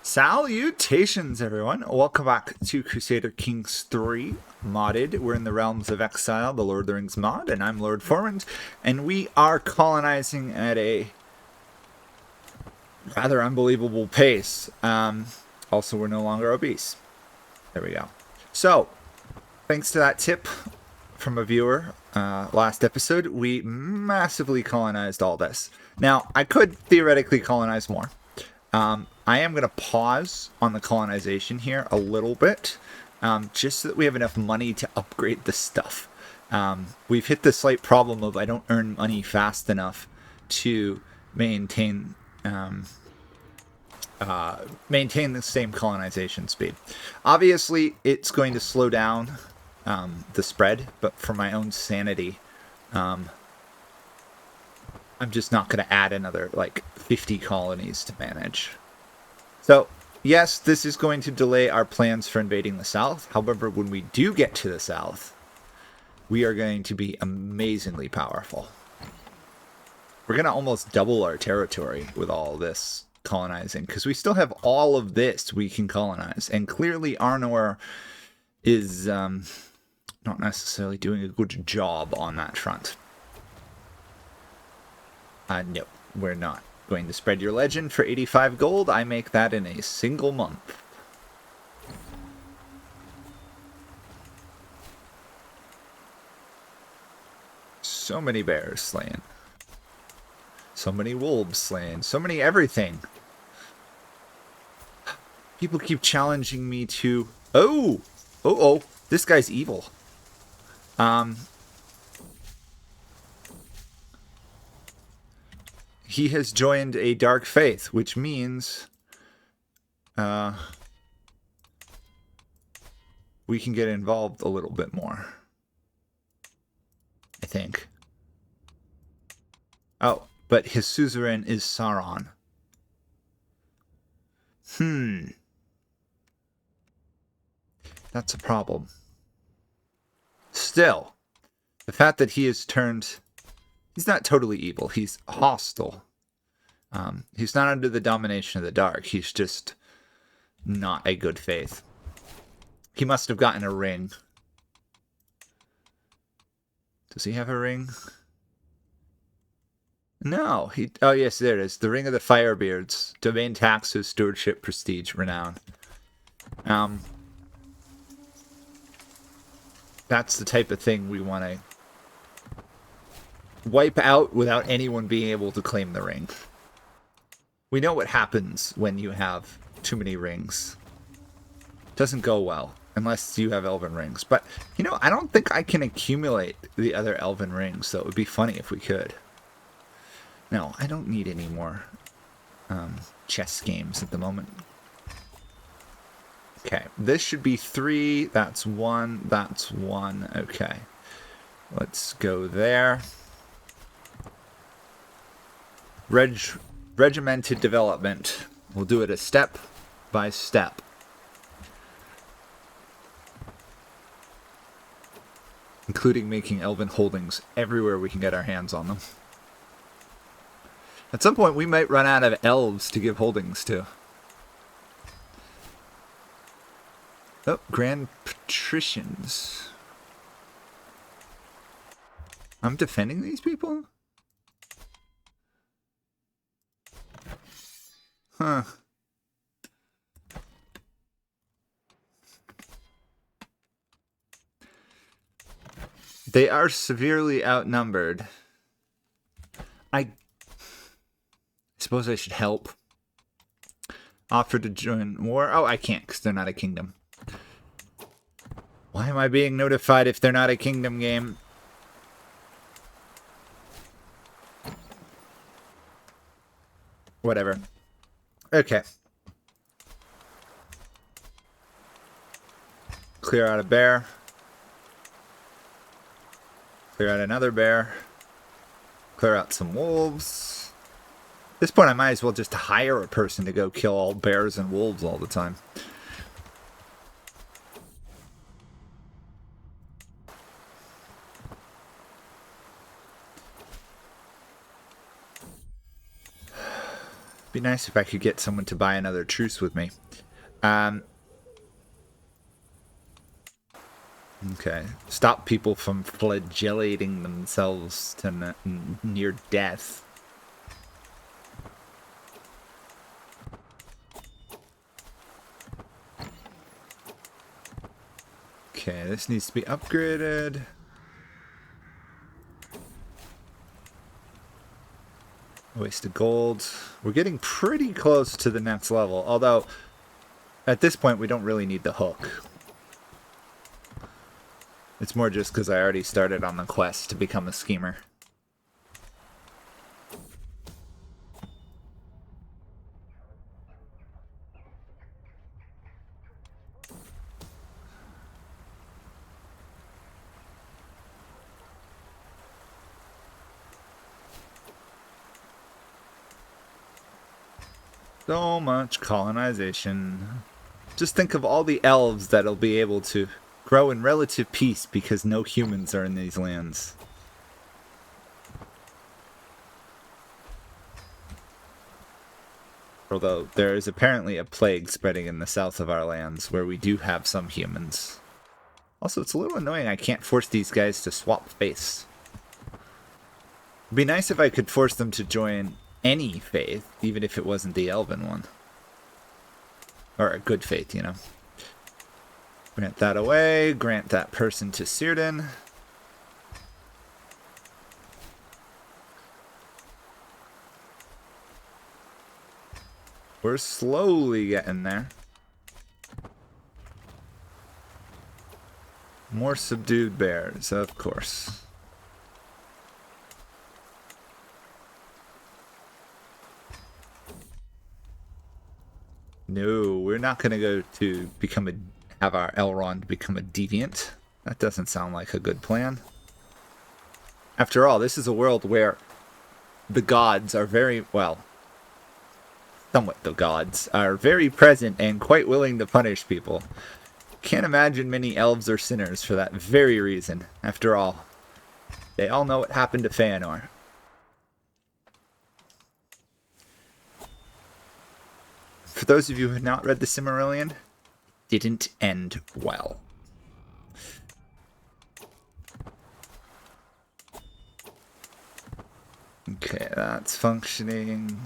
Salutations, everyone. Welcome back to Crusader Kings 3 modded. We're in the Realms of Exile, the Lord of the Rings mod, and I'm Lord Formand, and we are colonizing at a rather unbelievable pace. Also, we're no longer obese. There we go. So, thanks to that tip from a viewer last episode, we massively colonized all this. Now, I could theoretically colonize more. I am going to pause on the colonization here a little bit, just so that we have enough money to upgrade the stuff. We've hit the slight problem of I don't earn money fast enough to maintain the same colonization speed. Obviously, it's going to slow down the spread, but for my own sanity, I'm just not going to add another, 50 colonies to manage. So, yes, this is going to delay our plans for invading the south. However, when we do get to the south, we are going to be amazingly powerful. We're going to almost double our territory with all this colonizing, because we still have all of this we can colonize. And clearly Arnor is not necessarily doing a good job on that front. No, we're not going to spread your legend for 85 gold. I make that in a single month. So many bears slain. So many wolves slain. So many everything. People keep challenging me to... Oh! Oh, this guy's evil. He has joined a dark faith, which means we can get involved a little bit more, I think. Oh, but his suzerain is Sauron. That's a problem. Still, the fact that he has turned... He's not totally evil. He's hostile. He's not under the domination of the dark. He's just not a good faith. He must have gotten a ring. Does he have a ring? No. Oh, yes, there it is. The Ring of the Firebeards. Domain taxes, stewardship, prestige, renown. That's the type of thing we want to wipe out without anyone being able to claim the ring. We know what happens when you have too many rings. It doesn't go well unless you have elven rings. But, I don't think I can accumulate the other elven rings, so it would be funny if we could. No, I don't need any more chess games at the moment. Okay, this should be 3. That's 1. That's 1. Okay. Let's go there. Regimented development. We'll do it a step by step. Including making elven holdings everywhere we can get our hands on them. At some point we might run out of elves to give holdings to. Oh, Grand Patricians. I'm defending these people? Huh. They are severely outnumbered. I suppose I should help. Offer to join war? Oh, I can't because they're not a kingdom. Why am I being notified if they're not a kingdom game? Whatever. Okay. Clear out a bear. Clear out another bear. Clear out some wolves. At this point, I might as well just hire a person to go kill all bears and wolves all the time. Be nice if I could get someone to buy another truce with me. Okay. Stop people from flagellating themselves to near death. Okay, this needs to be upgraded. Waste of gold. We're getting pretty close to the next level, although at this point we don't really need the hook. It's more just because I already started on the quest to become a schemer. So much colonization. Just think of all the elves that'll be able to grow in relative peace because no humans are in these lands. Although there is apparently a plague spreading in the south of our lands where we do have some humans. Also, it's a little annoying I can't force these guys to swap faiths. It'd be nice if I could force them to join any faith, even if it wasn't the elven one. Or a good faith, you know. Grant that away, grant that person to Círdan. We're slowly getting there. More subdued bears, of course. No, we're not going to go to have our Elrond become a deviant. That doesn't sound like a good plan. After all, this is a world where the gods are very, well, somewhat the gods, are very present and quite willing to punish people. Can't imagine many elves are sinners for that very reason. After all, they all know what happened to Fëanor. For those of you who have not read the Silmarillion, didn't end well. Okay, that's functioning.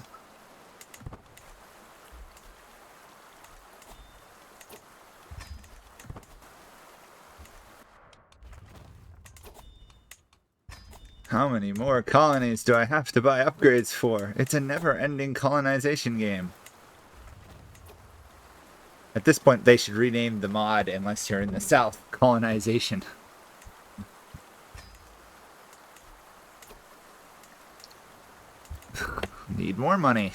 How many more colonies do I have to buy upgrades for? It's a never-ending colonization game. At this point, they should rename the mod, unless you're in the south, Colonization. Need more money.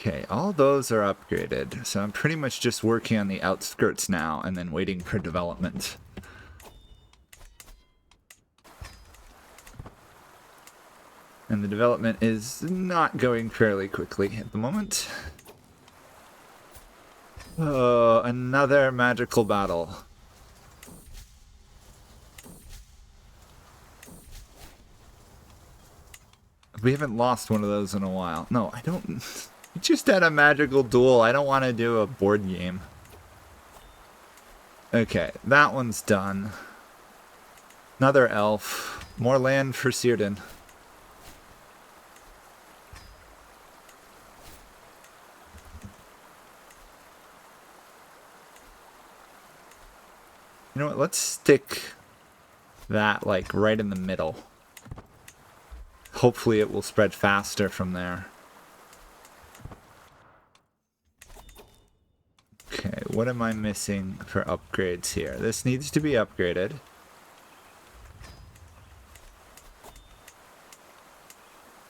Okay, all those are upgraded, so I'm pretty much just working on the outskirts now and then waiting for development. And the development is not going fairly quickly at the moment. Oh, another magical battle. We haven't lost one of those in a while. No, I don't... We just had a magical duel. I don't want to do a board game. Okay, that one's done. Another elf. More land for Círdan. You know what? Let's stick that, like, right in the middle. Hopefully it will spread faster from there. Okay, what am I missing for upgrades here? This needs to be upgraded.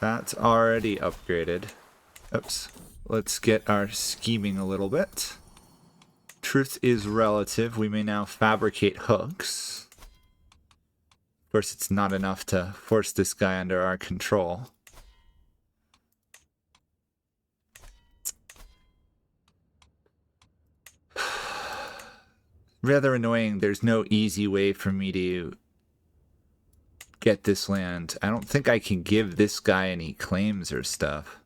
That's already upgraded. Oops. Let's get our scheming a little bit. Truth is relative. We may now fabricate hooks. Of course, it's not enough to force this guy under our control. rather annoying. There's no easy way for me to get this land. I don't think I can give this guy any claims or stuff.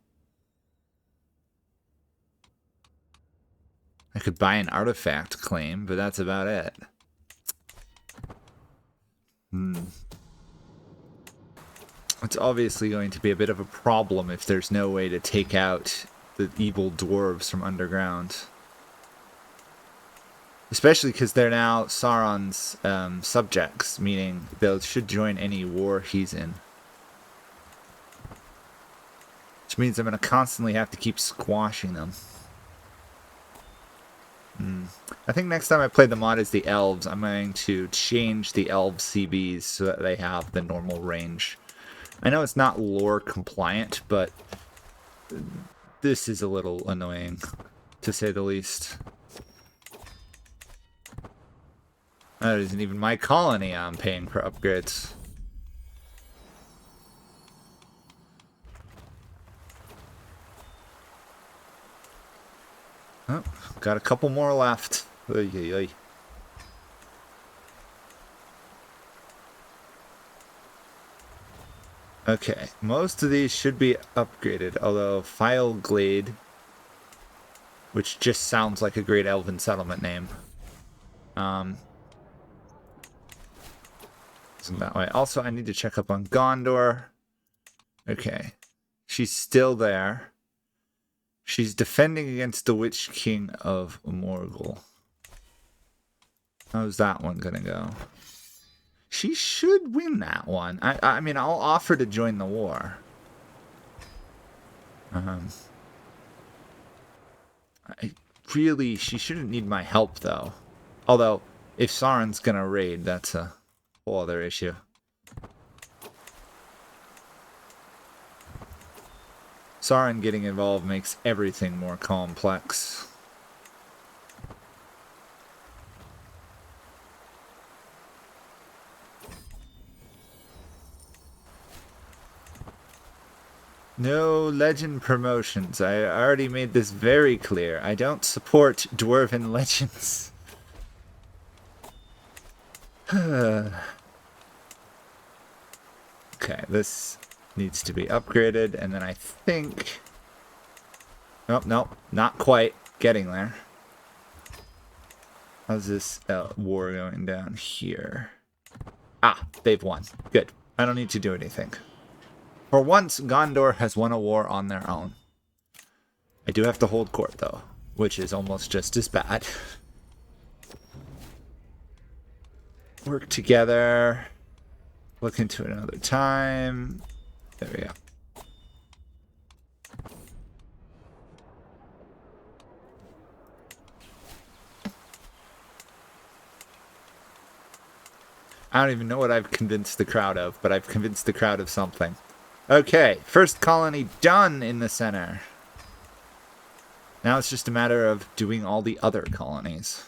I could buy an artifact claim, but that's about it. It's obviously going to be a bit of a problem if there's no way to take out the evil dwarves from underground. Especially because they're now Sauron's subjects, meaning they should join any war he's in. Which means I'm going to constantly have to keep squashing them. I think next time I play the mod as the elves, I'm going to change the elf CBs so that they have the normal range. I know it's not lore compliant, but this is a little annoying, to say the least. That isn't even my colony I'm paying for upgrades. Oh, got a couple more left. Oy, oy, oy. Okay, most of these should be upgraded, although Fileglade, which just sounds like a great elven settlement name, isn't that way. Also, I need to check up on Gondor. Okay, she's still there. She's defending against the Witch King of Morgul. How's that one gonna go? She should win that one. I mean, I'll offer to join the war. She shouldn't need my help, though. Although, if Sauron's gonna raid, that's a whole other issue. Sauron getting involved makes everything more complex. No legend promotions. I already made this very clear. I don't support Dwarven legends. Okay, this needs to be upgraded, and then I think... Nope, not quite. Getting there. How's this war going down here? Ah, they've won. Good. I don't need to do anything. For once, Gondor has won a war on their own. I do have to hold court, though, which is almost just as bad. Work together. Look into it another time. There we go. I don't even know what I've convinced the crowd of, but I've convinced the crowd of something. Okay, first colony done in the center. Now it's just a matter of doing all the other colonies.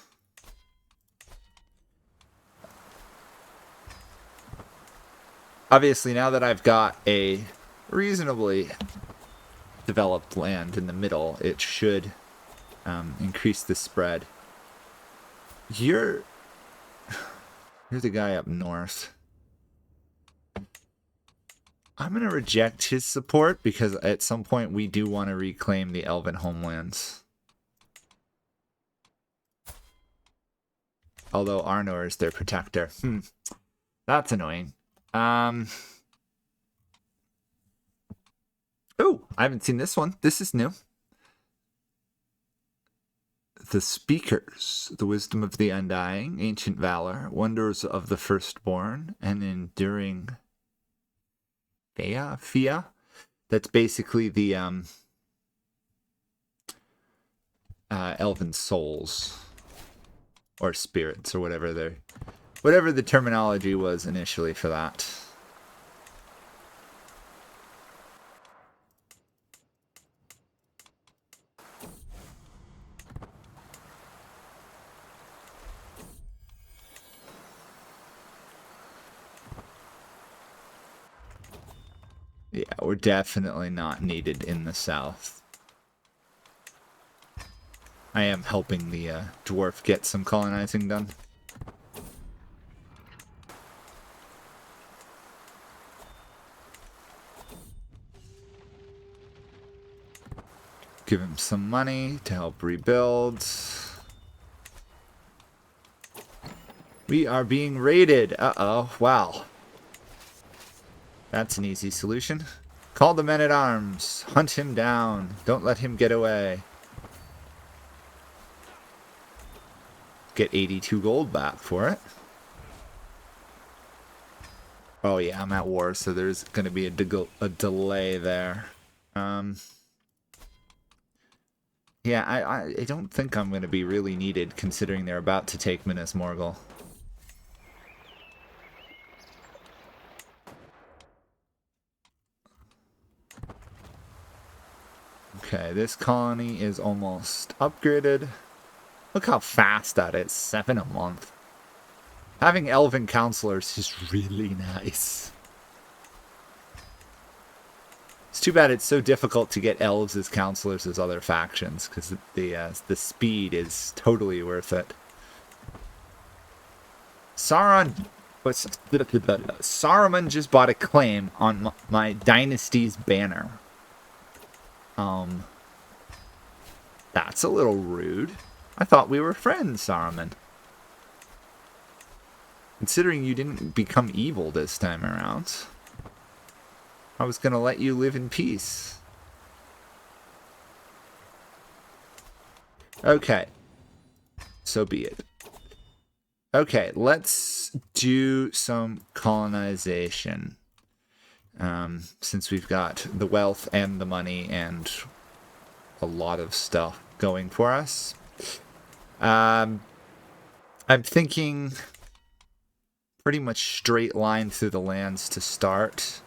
Obviously, now that I've got a reasonably developed land in the middle, it should increase the spread. You're the guy up north. I'm going to reject his support because at some point we do want to reclaim the Elven homelands. Although Arnor is their protector. That's annoying. Oh, I haven't seen this one. This is new. The Speakers, the Wisdom of the Undying, Ancient Valor, Wonders of the Firstborn, and Enduring Fia. That's basically the elven souls or spirits or whatever the terminology was initially for that. Yeah, we're definitely not needed in the south. I am helping the dwarf get some colonizing done. Give him some money to help rebuild. We are being raided. Uh-oh. Wow. That's an easy solution. Call the men-at-arms. Hunt him down. Don't let him get away. Get 82 gold back for it. Oh yeah, I'm at war, so there's going to be a delay there. Yeah, I don't think I'm going to be really needed, considering they're about to take Minas Morgul. Okay, this colony is almost upgraded. Look how fast that is. 7 a month. Having elven counselors is really nice. It's too bad it's so difficult to get elves as counselors as other factions, because the speed is totally worth it. Saruman just bought a claim on my dynasty's banner. That's a little rude. I thought we were friends, Saruman. Considering you didn't become evil this time around, I was gonna let you live in peace. Okay. So be it. Okay, let's do some colonization. Since we've got the wealth and the money and a lot of stuff going for us. I'm thinking pretty much straight line through the lands to start.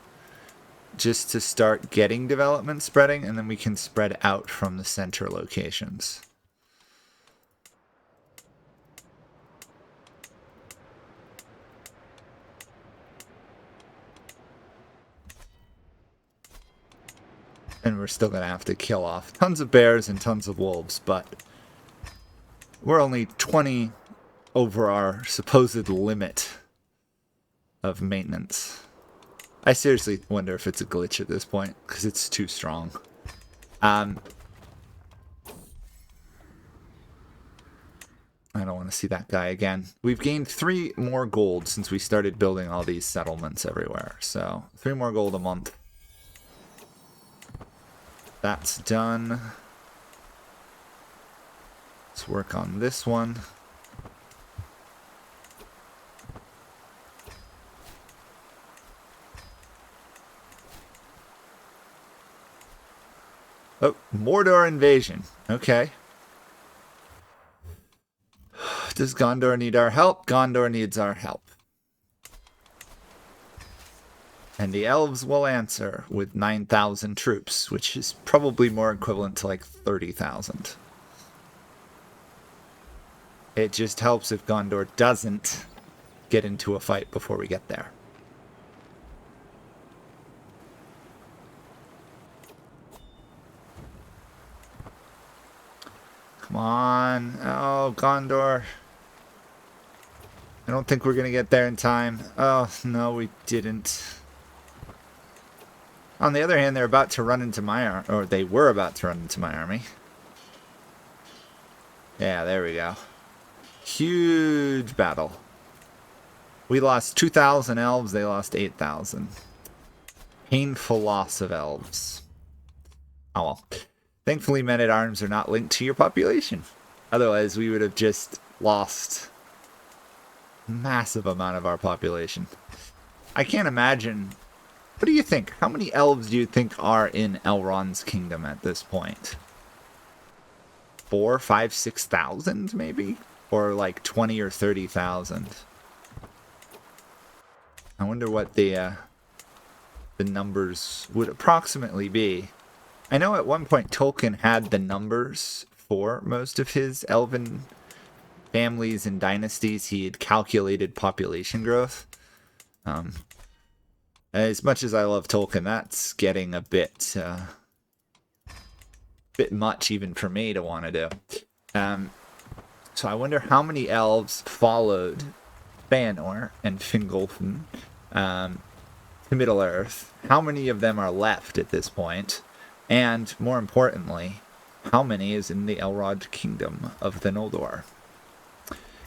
Just to start getting development spreading, and then we can spread out from the center locations. And we're still going to have to kill off tons of bears and tons of wolves, but we're only 20 over our supposed limit of maintenance. I seriously wonder if it's a glitch at this point, because it's too strong. I don't want to see that guy again. We've gained 3 more gold since we started building all these settlements everywhere. So 3 more gold a month. That's done. Let's work on this one. Oh, Mordor invasion. Okay. Does Gondor need our help? Gondor needs our help. And the elves will answer with 9,000 troops, which is probably more equivalent to like 30,000. It just helps if Gondor doesn't get into a fight before we get there. Come on. Oh, Gondor. I don't think we're going to get there in time. Oh, no, we didn't. On the other hand, they're about to run into my army, or they were about to run into my army. Yeah, there we go. Huge battle. We lost 2,000 elves, they lost 8,000. Painful loss of elves. Oh well. Thankfully, men-at-arms are not linked to your population. Otherwise, we would have just lost a massive amount of our population. I can't imagine... What do you think? How many elves do you think are in Elrond's kingdom at this point? 4, 5, 6,000 maybe? Or like 20 or 30,000. I wonder what the numbers would approximately be. I know at one point Tolkien had the numbers for most of his elven families and dynasties. He had calculated population growth. As much as I love Tolkien, that's getting a bit much even for me to want to do. So I wonder how many elves followed Feanor and Fingolfin to Middle-earth. How many of them are left at this point? And more importantly, how many is in the Elrond kingdom of the Noldor?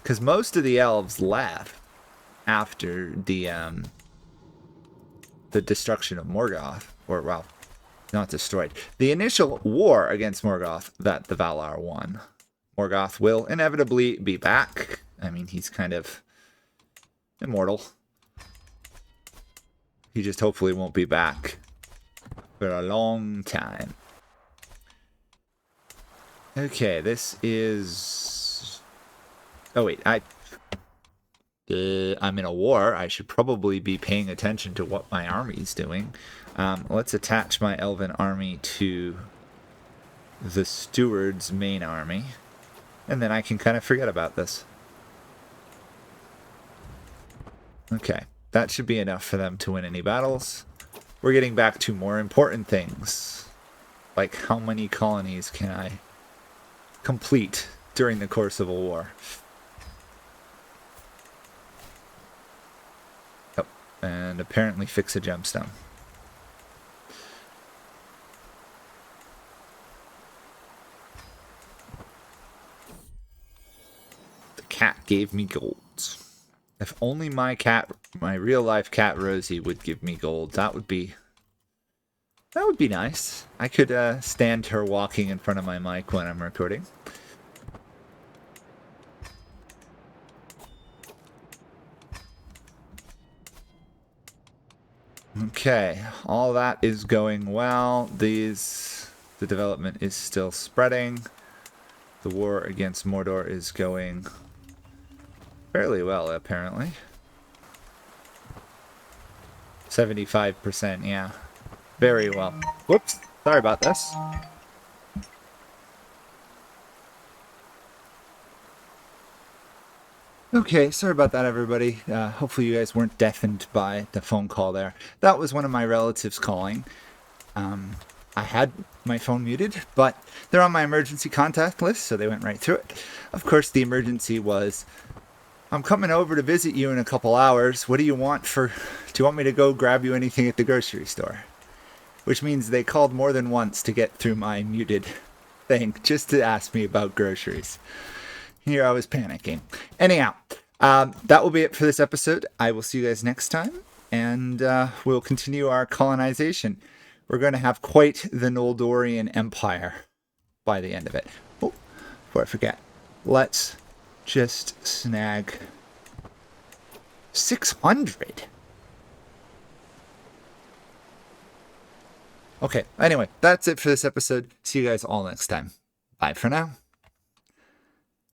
Because most of the elves left after the destruction of Morgoth, or well, not destroyed. The initial war against Morgoth that the Valar won. Morgoth will inevitably be back. I mean, he's kind of immortal. He just hopefully won't be back for a long time. Okay, this is... Oh, wait, I'm in a war. I should probably be paying attention to what my army's doing. Let's attach my elven army to the steward's main army. And then I can kind of forget about this. Okay, that should be enough for them to win any battles. We're getting back to more important things. Like how many colonies can I complete during the course of a war? Oh, and apparently fix a gemstone. The cat gave me gold. If only my cat, my real life cat Rosie, would give me gold, that would be nice. I could stand her walking in front of my mic when I'm recording. Okay, all that is going well. The development is still spreading. The war against Mordor is going fairly well, apparently. 75%, yeah. Very well. Whoops, sorry about this. Okay, sorry about that, everybody. Hopefully you guys weren't deafened by the phone call there. That was one of my relatives calling. I had my phone muted, but they're on my emergency contact list, so they went right through it. Of course, the emergency was, I'm coming over to visit you in a couple hours. What do you want do you want me to go grab you anything at the grocery store? Which means they called more than once to get through my muted thing, just to ask me about groceries. Here I was panicking. Anyhow, that will be it for this episode. I will see you guys next time, and we'll continue our colonization. We're going to have quite the Noldorian Empire by the end of it. Oh, before I forget, let's just snag 600. Okay, anyway, that's it for this episode. See you guys all next time. Bye for now.